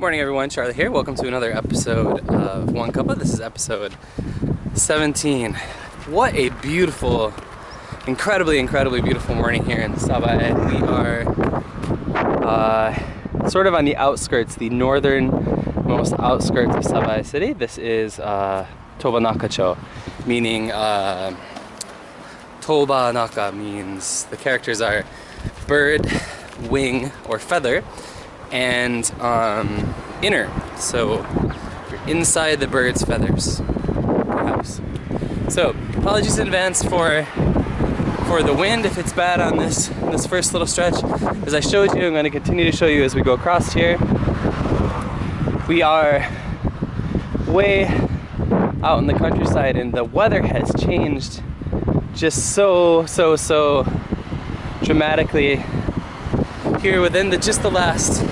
Morning everyone, Charlie here. Welcome to another episode of One Cuppa. This is episode 17. What a beautiful, incredibly beautiful morning here in Sabae. We are sort of on the outskirts, the northernmost outskirts of Sabae city. This is Tabanaka, meaning Tabanaka means the characters are bird, wing, or feather, and inner, so you're inside the bird's feathers, perhaps. So apologies in advance for the wind if it's bad on this first little stretch. As I showed you, I'm going to continue to show you as we go across here. We are way out in the countryside, and the weather has changed just so dramatically here within just the last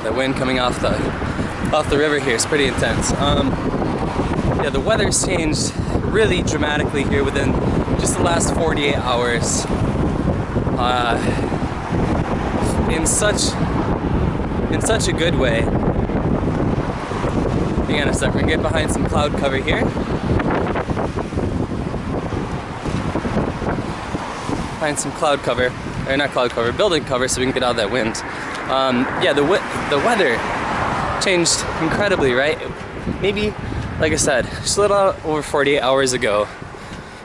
the wind coming off the river here is pretty intense. Yeah, the weather's changed really dramatically here within just the last 48 hours. In such a good way. Hang on a sec, we're gonna get behind some cloud cover here. Find some cloud cover, or not cloud cover, building cover, so we can get out of that wind. Yeah, the weather changed incredibly, right? Maybe, like I said, just a little over 48 hours ago,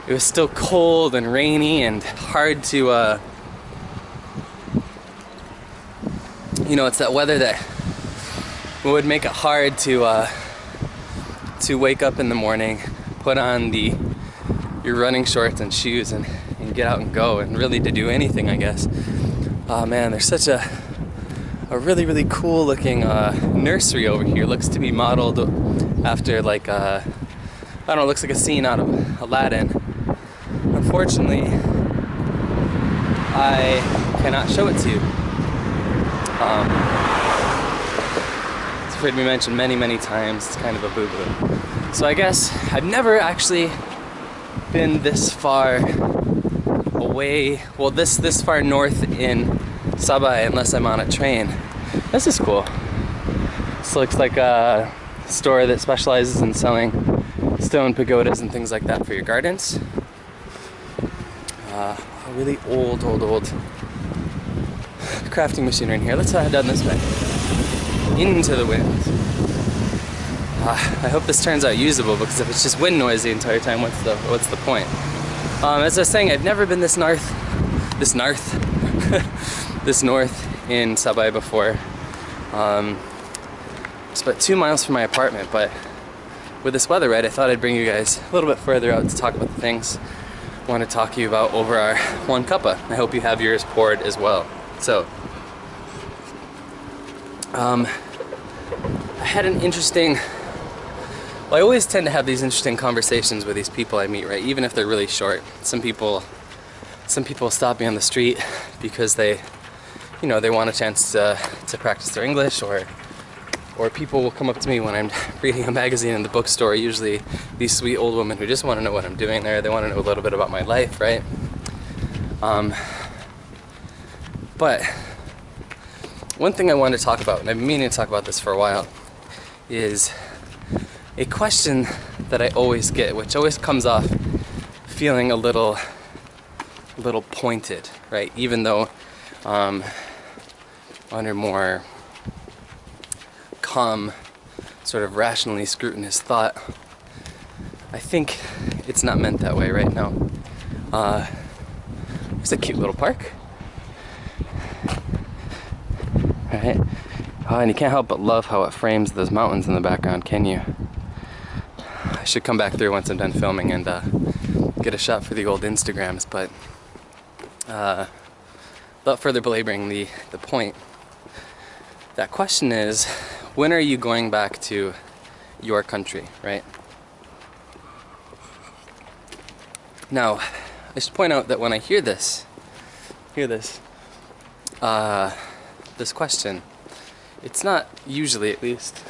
it was still cold and rainy and hard to, it's that weather that would make it hard to wake up in the morning, put on your running shorts and shoes and get out and go, and really to do anything, I guess. Oh man, there's such a really cool looking nursery over here. Looks to be modeled after like I don't know, looks like a scene out of Aladdin. Unfortunately, I cannot show it to you. It's heard me mentioned many times. It's kind of a boo-boo. So I guess I've never actually been this far away, well this far north in Sabae unless I'm on a train. This is cool. This looks like a store that specializes in selling stone pagodas and things like that for your gardens. A really old crafting machinery in here. Let's head down this way into the wind. I hope this turns out usable, because if it's just wind noise the entire time, what's the point? As I was saying, I've never been this north in Subai before. It's about 2 miles from my apartment, but with this weather, right, I thought I'd bring you guys a little bit further out to talk about the things I want to talk to you about over our One Cuppa. I hope you have yours poured as well. So, I had an interesting, I always tend to have these interesting conversations with these people I meet, right? Even if they're really short. Some people stop me on the street because they want a chance to practice their English, or people will come up to me when I'm reading a magazine in the bookstore, usually these sweet old women who just want to know what I'm doing there. They want to know a little bit about my life, right? But one thing I wanted to talk about, and I've been meaning to talk about this for a while, is a question that I always get, which always comes off feeling a little pointed, right? Even though under more calm, sort of rationally scrutinous thought, I think it's not meant that way right now. It's a cute little park. Right? Oh, and you can't help but love how it frames those mountains in the background, can you? I should come back through once I'm done filming and get a shot for the old Instagrams, but without further belaboring the point, that question is, when are you going back to your country, right? Now, I should point out that when I hear this question, it's not usually, at least,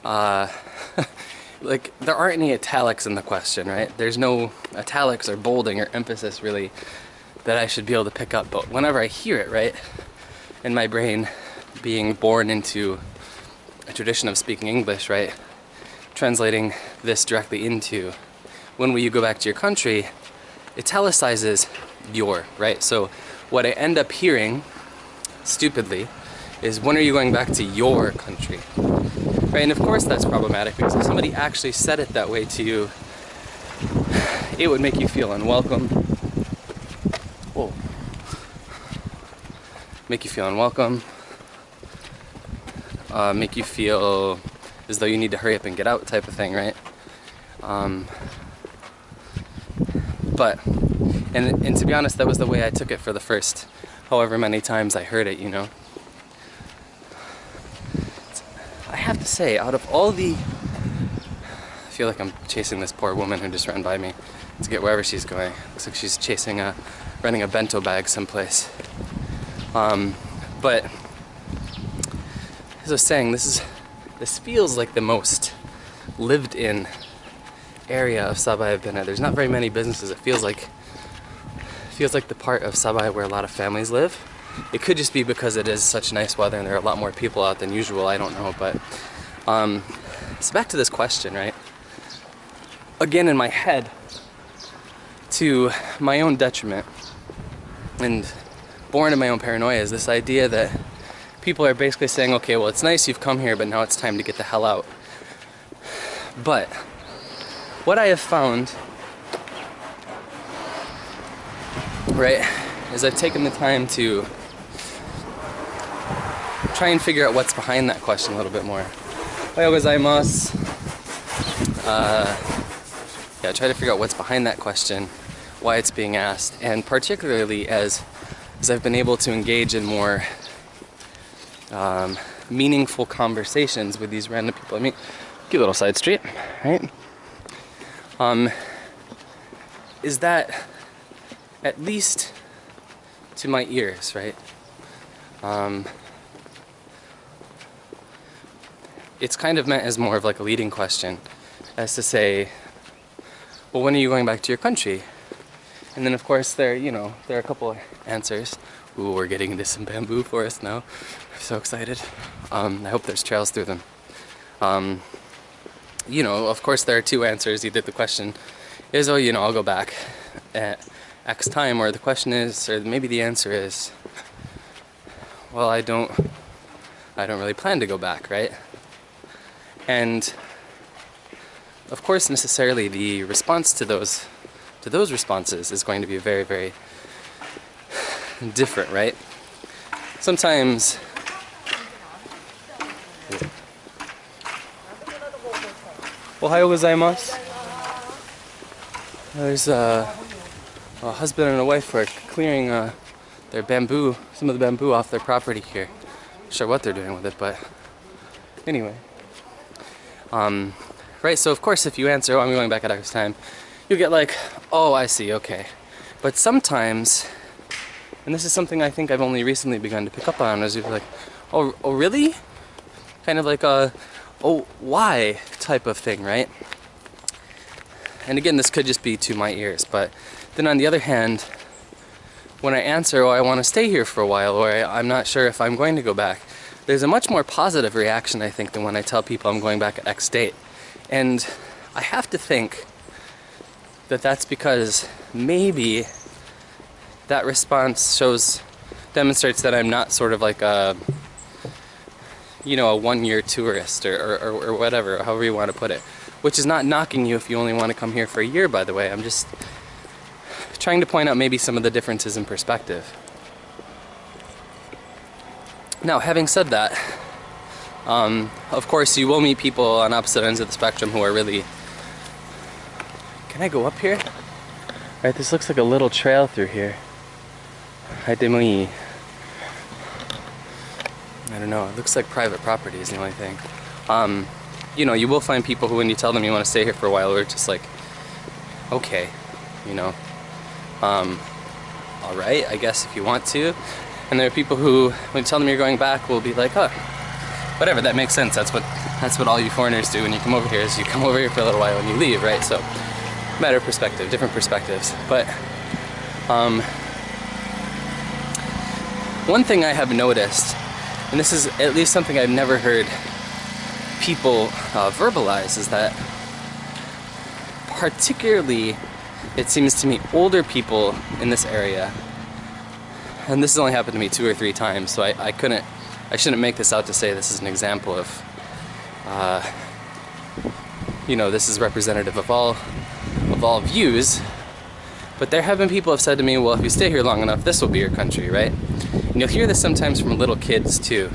like, there aren't any italics in the question, right? There's no italics or bolding or emphasis really that I should be able to pick up. But whenever I hear it, right, in my brain, being born into a tradition of speaking English, right, translating this directly into when will you go back to your country, italicizes your, right? So what I end up hearing, stupidly, is when are you going back to your country, right? And of course that's problematic, because if somebody actually said it that way to you, it would make you feel unwelcome. Whoa. Make you feel unwelcome. Make you feel as though you need to hurry up and get out type of thing, right? And to be honest, that was the way I took it for the first however many times I heard it, you know? I have to say, out of all the... I feel like I'm chasing this poor woman who just ran by me to get wherever she's going. Looks like she's running a bento bag someplace. But as I was saying, this feels like the most lived in area of Sabae I've been at. There's not very many businesses. It feels like the part of Sabae where a lot of families live. It could just be because it is such nice weather and there are a lot more people out than usual, I don't know, but so back to this question, right? Again, in my head, to my own detriment and born in my own paranoia, is this idea that people are basically saying, okay, well, it's nice you've come here, but now it's time to get the hell out. But what I have found, right, is I've taken the time to try and figure out what's behind that question a little bit more. Ohayou gozaimasu. Yeah, try to figure out what's behind that question, why it's being asked, and particularly as I've been able to engage in more meaningful conversations with these random people. I mean, cute little side street, right? Is that, at least to my ears, right? It's kind of meant as more of like a leading question, as to say, well, when are you going back to your country? And then of course there are a couple of answers. Ooh, we're getting into some bamboo forest now. I'm so excited. I hope there's trails through them. Of course there are two answers. Either the question is, oh, I'll go back at X time, or the question is, or maybe the answer is, well, I don't really plan to go back, right? And of course, necessarily the response to those responses is going to be very, very different, right? Sometimes Ohayou gozaimasu. There's a husband and a wife who are clearing their bamboo, some of the bamboo off their property here. Not sure what they're doing with it, but anyway. Right, so of course if you answer, oh, I'm going back at X time, you get like, oh, I see, okay. But sometimes, and this is something I think I've only recently begun to pick up on, is you're like, oh, really? Kind of like a, oh, why type of thing, right? And again, this could just be to my ears, but then on the other hand, when I answer, oh, I want to stay here for a while, or I'm not sure if I'm going to go back, there's a much more positive reaction, I think, than when I tell people I'm going back at X date. And I have to think that that's because maybe that response demonstrates that I'm not sort of like a one-year tourist or whatever, however you want to put it. Which is not knocking you if you only want to come here for a year, by the way. I'm just trying to point out maybe some of the differences in perspective. Now, having said that, of course you will meet people on opposite ends of the spectrum who are really... Can I go up here? Right, this looks like a little trail through here. I don't know, it looks like private property is the only thing. You will find people who, when you tell them you want to stay here for a while, are just like, okay, alright, I guess if you want to. And there are people who, when you tell them you're going back, will be like, oh, whatever, that makes sense. That's what all you foreigners do when you come over here, is you come over here for a little while and you leave, right? So, matter of perspective, different perspectives. But, one thing I have noticed, and this is at least something I've never heard people verbalize, is that particularly, it seems to me, older people in this area, and this has only happened to me 2 or 3 times, so I shouldn't make this out to say this is an example of, this is representative of all views, but there have been people who have said to me, well, if you stay here long enough, this will be your country, right? And you'll hear this sometimes from little kids too,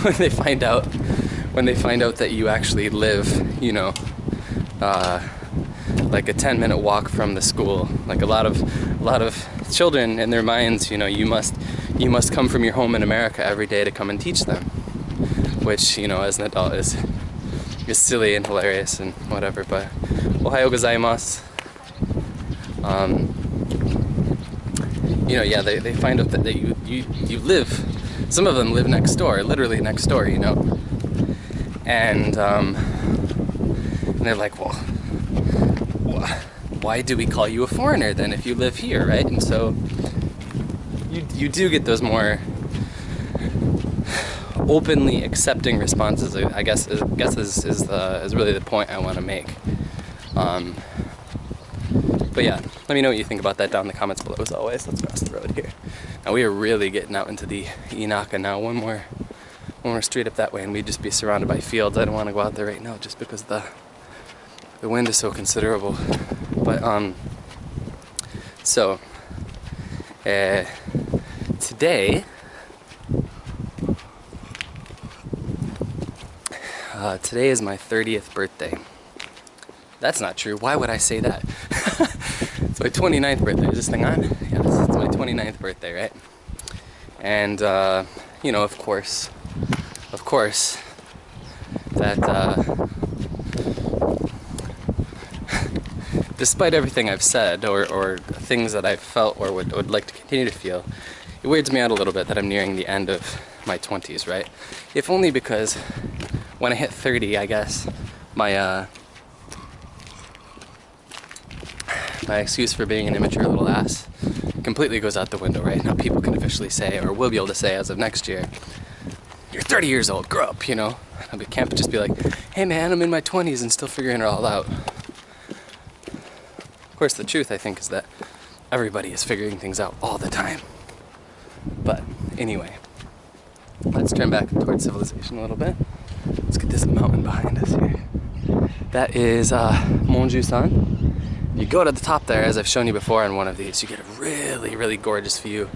when they find out that you actually live, like a 10-minute walk from the school. Like a lot of children in their minds, you must come from your home in America every day to come and teach them, which, as an adult is silly and hilarious and whatever. But Ohayo gozaimasu. They find out that you live. Some of them live next door, literally next door, and they're like, well, why do we call you a foreigner then if you live here, right? And so you do get those more openly accepting responses. I guess is really the point I want to make. But yeah, let me know what you think about that down in the comments below. As always, let's cross the road here. Now we are really getting out into the Inaka now. One more street up that way, and we'd just be surrounded by fields. I don't want to go out there right now just because the wind is so considerable. But today is my 30th birthday. That's not true. Why would I say that? It's my 29th birthday. Is this thing on? Yes, it's my 29th birthday, right? And of course, that despite everything I've said or things that I've felt or would like to continue to feel, it weirds me out a little bit that I'm nearing the end of my 20s, right? If only because when I hit 30, I guess my excuse for being an immature little ass completely goes out the window, right? Now people can officially say, or will be able to say as of next year, you're 30 years old, grow up, I can't just be like, hey man, I'm in my 20s and still figuring it all out. Of course, the truth, I think, is that everybody is figuring things out all the time. But anyway, let's turn back towards civilization a little bit. Let's get this mountain behind us here. That is Monju-san. You go to the top there, as I've shown you before on one of these, you get a really, really gorgeous view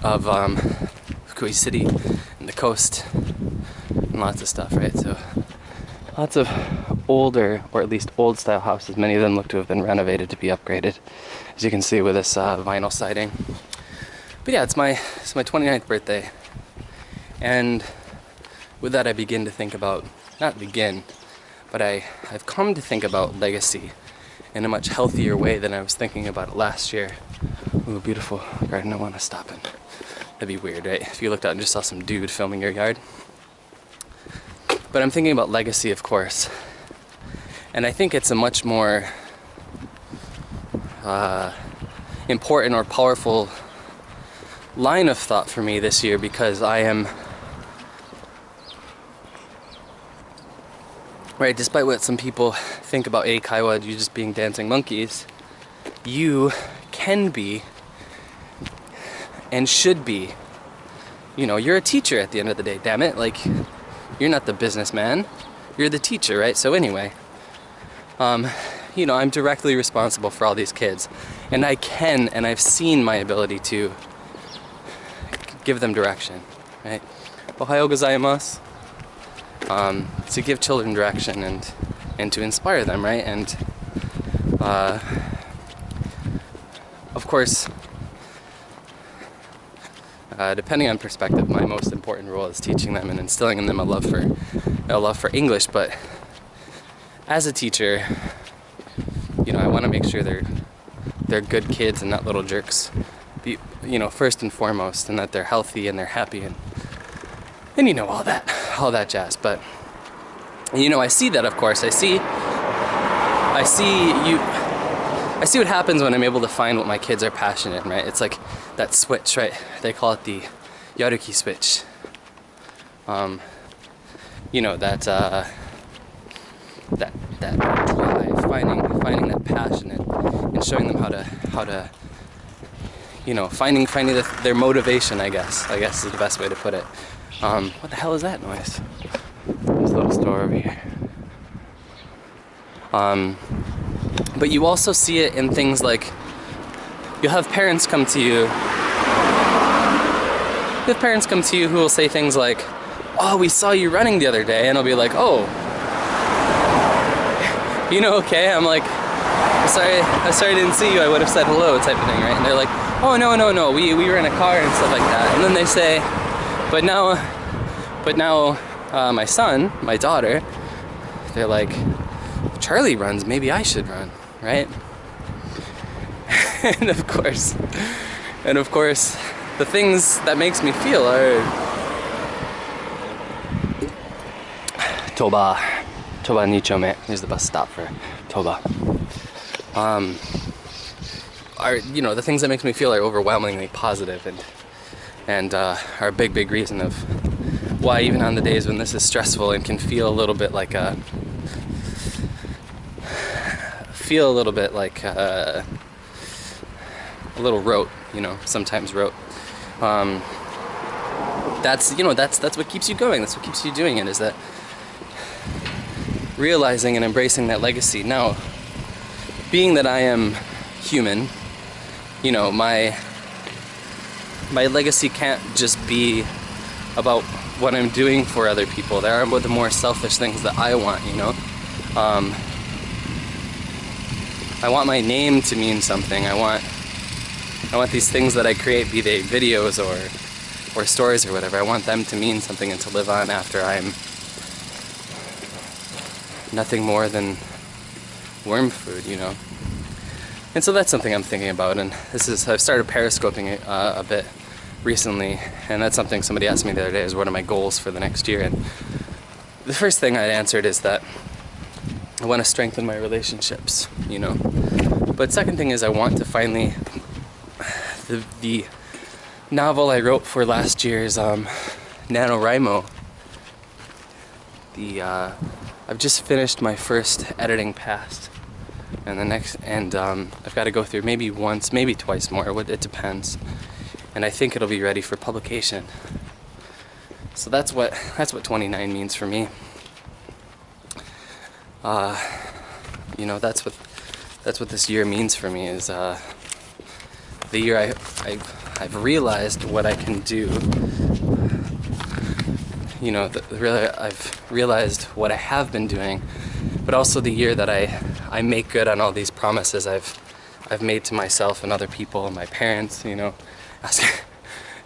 of Fukui City and the coast and lots of stuff, right? So lots of older, or at least old style houses. Many of them look to have been renovated to be upgraded, as you can see with this vinyl siding. But yeah, it's my 29th birthday, and with that I begin to think about, not begin, but I've come to think about legacy in a much healthier way than I was thinking about it last year. Ooh, beautiful garden I want to stop in. That'd be weird, right? If you looked out and just saw some dude filming your yard. But I'm thinking about legacy, of course. And I think it's a much more important or powerful line of thought for me this year, because I am, right, despite what some people think about Eikaiwa, you just being dancing monkeys, you can be and should be, you're a teacher at the end of the day, damn it. Like, you're not the businessman, you're the teacher, right? So anyway, I'm directly responsible for all these kids, and I've seen my ability to give them direction, right? Ohayo gozaimasu. To give children direction and to inspire them, right? And of course, depending on perspective, my most important role is teaching them and instilling in them a love for English. But as a teacher, I want to make sure they're good kids and not little jerks, first and foremost, and that they're healthy and they're happy and all that jazz. But I see that, of course. I see I see what happens when I'm able to find what my kids are passionate in, right? It's like that switch, right? They call it the Yaruki switch. You know, that drive, finding that passion and showing them how to you know, finding their motivation, I guess is the best way to put it. What the hell is that noise? There's a little store over here. But you also see it in things like, you'll have parents come to you who will say things like, oh, we saw you running the other day, and I'll be like, oh, you know, okay. I'm like, I'm sorry I didn't see you, I would have said hello, type of thing, right? And they're like, oh, no, we were in a car and stuff like that. And then they say, but now my son, my daughter, they're like, Charlie runs, maybe I should run, right? and of course, the things that makes me feel are Toba Nichome. Here's the bus stop for Toba. Are, you know, the things that makes me feel are overwhelmingly positive and are a big reason of why, even on the days when this is stressful and can feel a little bit like a little rote, you know, sometimes rote. That's what keeps you going. That's what keeps you doing it, is that realizing and embracing that legacy. Now, being that I am human, you know, my legacy can't just be about what I'm doing for other people. There are about the more selfish things that I want, you know. I want my name to mean something. I want these things that I create, be they videos or stories or whatever, I want them to mean something and to live on after I'm nothing more than worm food, you know. And so that's something I'm thinking about, and I've started periscoping it a bit recently, and that's something somebody asked me the other day, is what are my goals for the next year, and the first thing I answered is that I want to strengthen my relationships, you know. But second thing is I want to finally, the novel I wrote for last year's NaNoWriMo, I've just finished my first editing pass, and I've got to go through maybe once, maybe twice more, it depends, and I think it'll be ready for publication. So that's what 29 means for me. You know, that's what this year means for me, is the year I've realized what I can do. You know, really I've realized what I have been doing, but also the year that I make good on all these promises I've made to myself and other people and my parents, you know,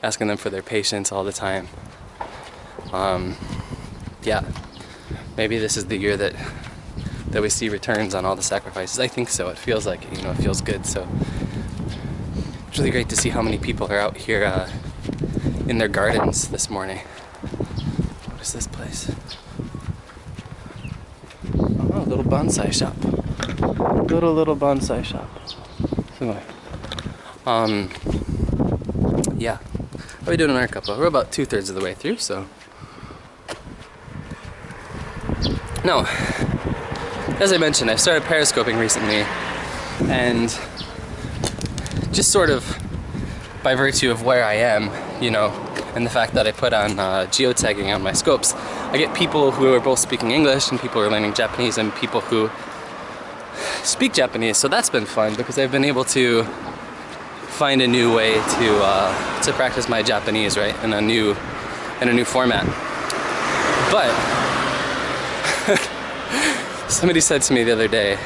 asking them for their patience all the time. Yeah, maybe this is the year that we see returns on all the sacrifices. I think so. It feels like it, you know, it feels good. So it's really great to see how many people are out here in their gardens this morning. What is this place? Oh, little bonsai shop. Little bonsai shop. Subai. Yeah. How are we doing in our Cuppa? We're about 2/3 of the way through, so. No. As I mentioned, I started periscoping recently, and just sort of by virtue of where I am, you know, and the fact that I put on geotagging on my scopes, I get people who are both speaking English and people who are learning Japanese and people who speak Japanese. So that's been fun because I've been able to find a new way to practice my Japanese, right, in a new format. But somebody said to me the other day,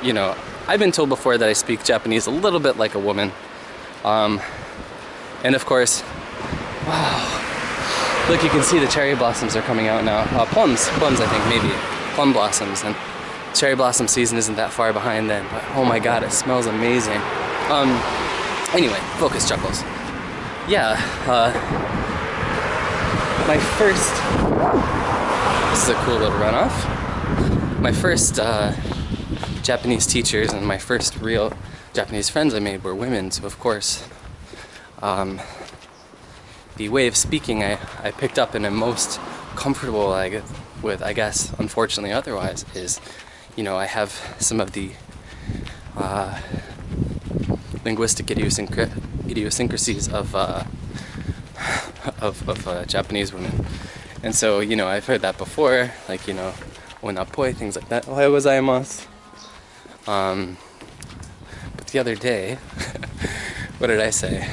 you know, I've been told before that I speak Japanese a little bit like a woman. And of course, wow, look, you can see the cherry blossoms are coming out now. Plums, I think, maybe. Plum blossoms, and cherry blossom season isn't that far behind then, but oh my god, it smells amazing. Anyway, focus, Chuckles. Yeah, this is a cool little runoff. My first Japanese teachers and my first real Japanese friends I made were women, so of course the way of speaking I picked up and am most comfortable with, I guess, unfortunately otherwise, is, you know, I have some of the linguistic idiosyncrasies of Japanese women. And so, you know, I've heard that before, like, you know, onapoi, things like that. Ohayou gozaimasu. But the other day, what did I say?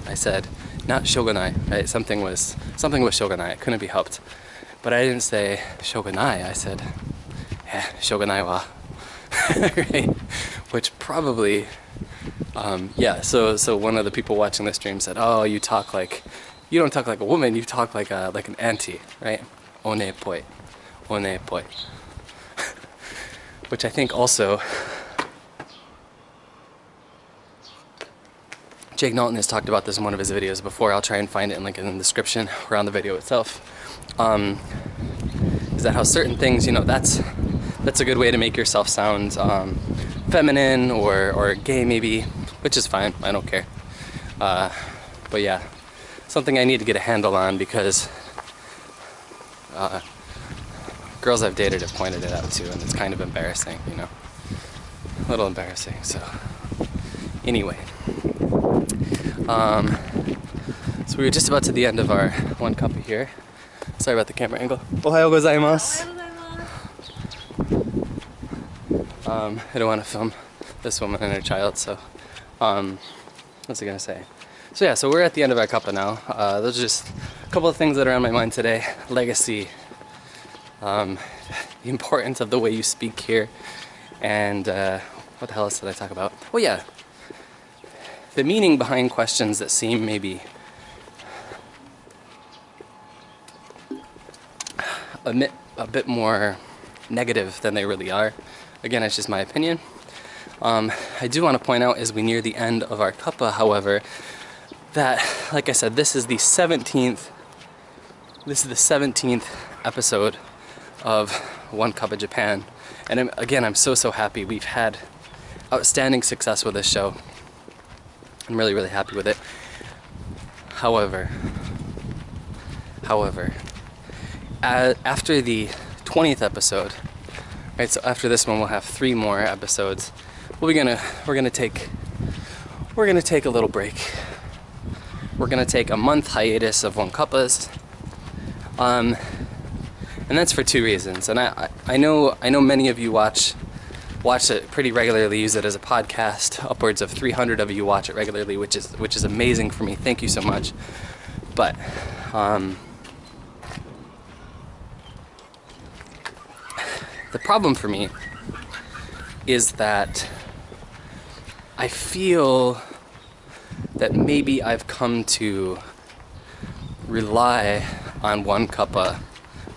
I said, not shogunai, right? Something was shogunai, it couldn't be helped. But I didn't say shogunai, I said, shogunai wa. Right? Which probably, so one of the people watching the stream said, oh, you don't talk like a woman, you talk like an auntie, right? One-poi. Which I think also, Jake Knowlton has talked about this in one of his videos before. I'll try and find it and link it in the description or on the video itself. Is that how certain things, you know, that's a good way to make yourself sound feminine or gay maybe, which is fine, I don't care. But yeah, something I need to get a handle on, because girls I've dated have pointed it out too, and it's kind of embarrassing, you know, a little embarrassing. So anyway, so we were just about to the end of our one cuppa here. Sorry about the camera angle. Ohayou gozaimasu. I don't want to film this woman and her child, so what's I gonna say? So yeah, so we're at the end of our cuppa now. Those are just a couple of things that are on my mind today. Legacy, the importance of the way you speak here, and what the hell else did I talk about? Oh yeah, the meaning behind questions that seem maybe a bit more negative than they really are. Again, it's just my opinion. I do want to point out as we near the end of our cuppa, however, that, like I said, this is the 17th episode of One Cuppa Japan, and again, I'm so happy. We've had outstanding success with this show. I'm really happy with it. However, after the 20th episode, right? So after this one, we'll have 3 more episodes. We're gonna take a little break. We're gonna take a month hiatus of One Cuppas, and that's for 2 reasons. And I know many of you watch it pretty regularly, use it as a podcast. Upwards of 300 of you watch it regularly, which is amazing for me. Thank you so much. But the problem for me is that I feel that maybe I've come to rely on One Cuppa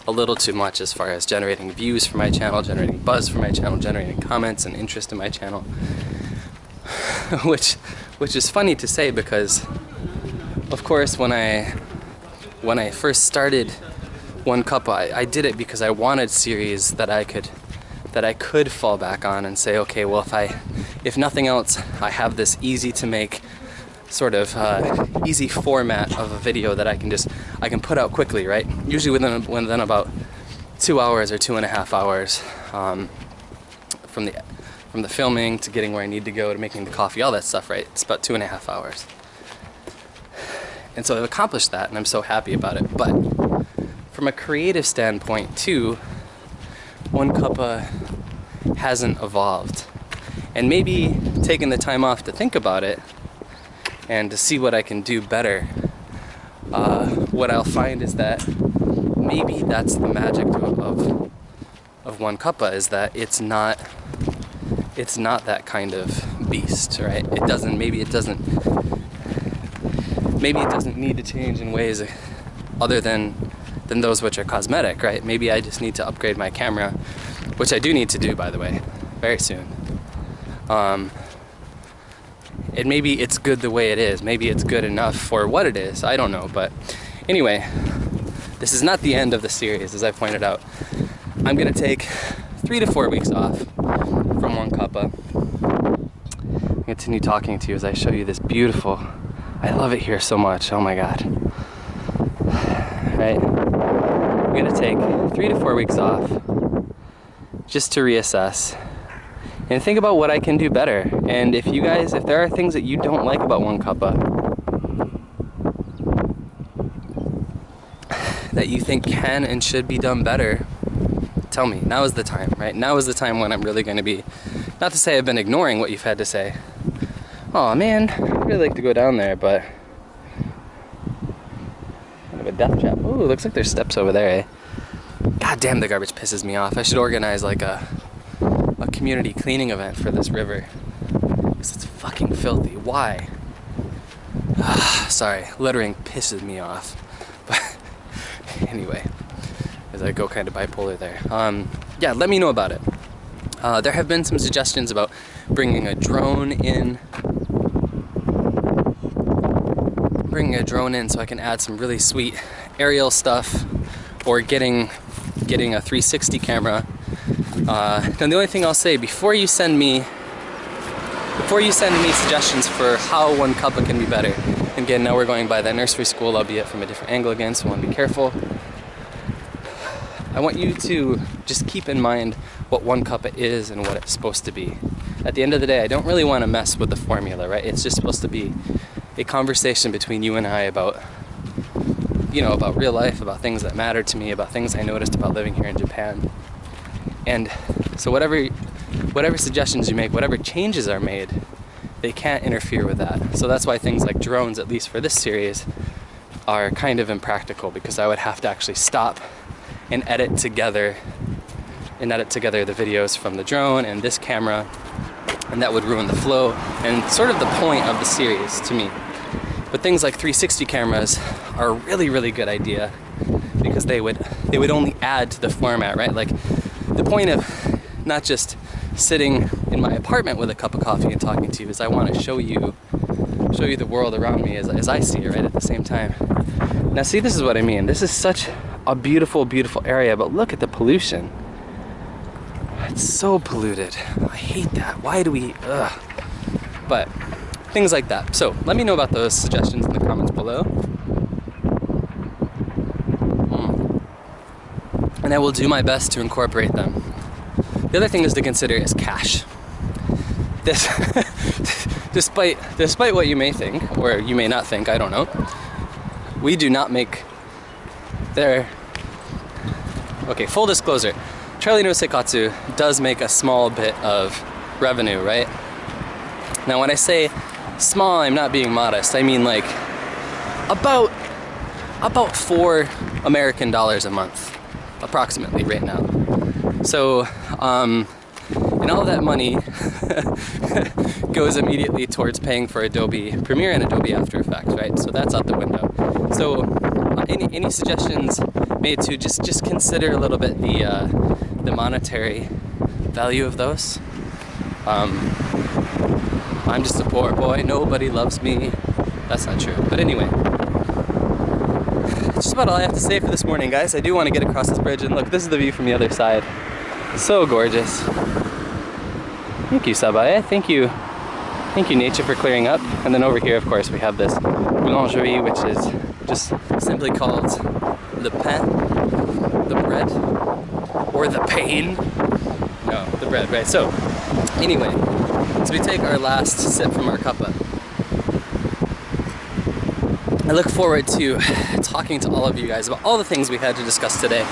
a little too much as far as generating views for my channel, generating buzz for my channel, generating comments and interest in my channel. which is funny to say, because of course when I first started One Cuppa, I did it because I wanted series that I could fall back on and say, okay, well, if nothing else, I have this easy to make sort of easy format of a video that I can put out quickly, right? Usually within about 2 hours or 2.5 hours from the filming to getting where I need to go to making the coffee, all that stuff, right? It's about 2.5 hours. And so I've accomplished that, and I'm so happy about it. But from a creative standpoint too, One Cuppa hasn't evolved. And maybe taking the time off to think about it and to see what I can do better, what I'll find is that maybe that's the magic of One Cuppa, is that it's not that kind of beast, right? Maybe it doesn't need to change in ways other than those which are cosmetic, right? Maybe I just need to upgrade my camera, which I do need to do, by the way, very soon. And maybe it's good the way it is. Maybe it's good enough for what it is. I don't know. But anyway, this is not the end of the series, as I pointed out. I'm going to take 3 to 4 weeks off from one cuppa. I'll continue talking to you as I show you this beautiful, I love it here so much, oh my god. Right, I'm gonna take 3 to 4 weeks off just to reassess and think about what I can do better. And if you guys, if there are things that you don't like about one cuppa that you think can and should be done better, tell me. Now is the time, right? Now is the time when I'm really going to be, not to say I've been ignoring what you've had to say. Oh man, I'd really like to go down there, but kind of a death trap. Ooh, looks like there's steps over there, eh? God damn, the garbage pisses me off. I should organize like a community cleaning event for this river, because it's fucking filthy. Why? Sorry, littering pisses me off. But anyway, as I go kind of bipolar there. Yeah, let me know about it. There have been some suggestions about bringing a drone in. So I can add some really sweet aerial stuff, or getting a 360 camera. And the only thing I'll say, before you send me suggestions for how one cuppa can be better, and again, now we're going by that nursery school, albeit from a different angle again, so I want to be careful. I want you to just keep in mind what one cuppa is and what it's supposed to be. At the end of the day, I don't really want to mess with the formula, right? It's just supposed to be a conversation between you and I about, you know, about real life, about things that matter to me, about things I noticed about living here in Japan. And so whatever suggestions you make, whatever changes are made, they can't interfere with that. So that's why things like drones, at least for this series, are kind of impractical, because I would have to actually stop and edit together the videos from the drone and this camera, and that would ruin the flow and sort of the point of the series to me. But things like 360 cameras are a really, really good idea, because they would only add to the format, right? Like, the point of not just sitting in my apartment with a cup of coffee and talking to you is I want to show you the world around me as I see it, right, at the same time. Now see, this is what I mean. This is such a beautiful, beautiful area, but look at the pollution. It's so polluted. I hate that. Why do we, ugh. But things like that. So let me know about those suggestions in the comments below. And I will do my best to incorporate them. The other thing is to consider is cash. This, despite what you may think, or you may not think, I don't know, we do not make their, okay, full disclosure, Charlie no Seikatsu does make a small bit of revenue, right? Now when I say small, I'm not being modest. I mean like about $4 American a month, approximately right now. So, and all that money goes immediately towards paying for Adobe Premiere and Adobe After Effects, right? So that's out the window. So any suggestions made to just consider a little bit the monetary value of those. I'm just a poor boy, nobody loves me. That's not true, but anyway. That's just about all I have to say for this morning, guys. I do want to get across this bridge, and look, this is the view from the other side. So gorgeous. Thank you, Sabae. Thank you, nature, for clearing up. And then over here, of course, we have this boulangerie, which is just simply called the pain, the bread, or the pain. No, the bread, right? So, anyway, as we take our last sip from our cuppa, I look forward to talking to all of you guys about all the things we had to discuss today.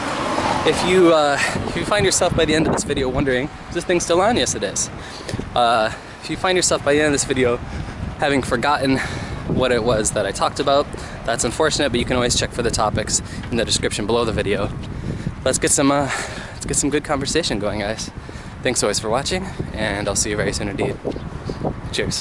If you find yourself by the end of this video wondering, is this thing still on? Yes, it is. If you find yourself by the end of this video having forgotten what it was that I talked about, that's unfortunate, but you can always check for the topics in the description below the video. Let's get some good conversation going, guys. Thanks always for watching, and I'll see you very soon indeed. Cheers.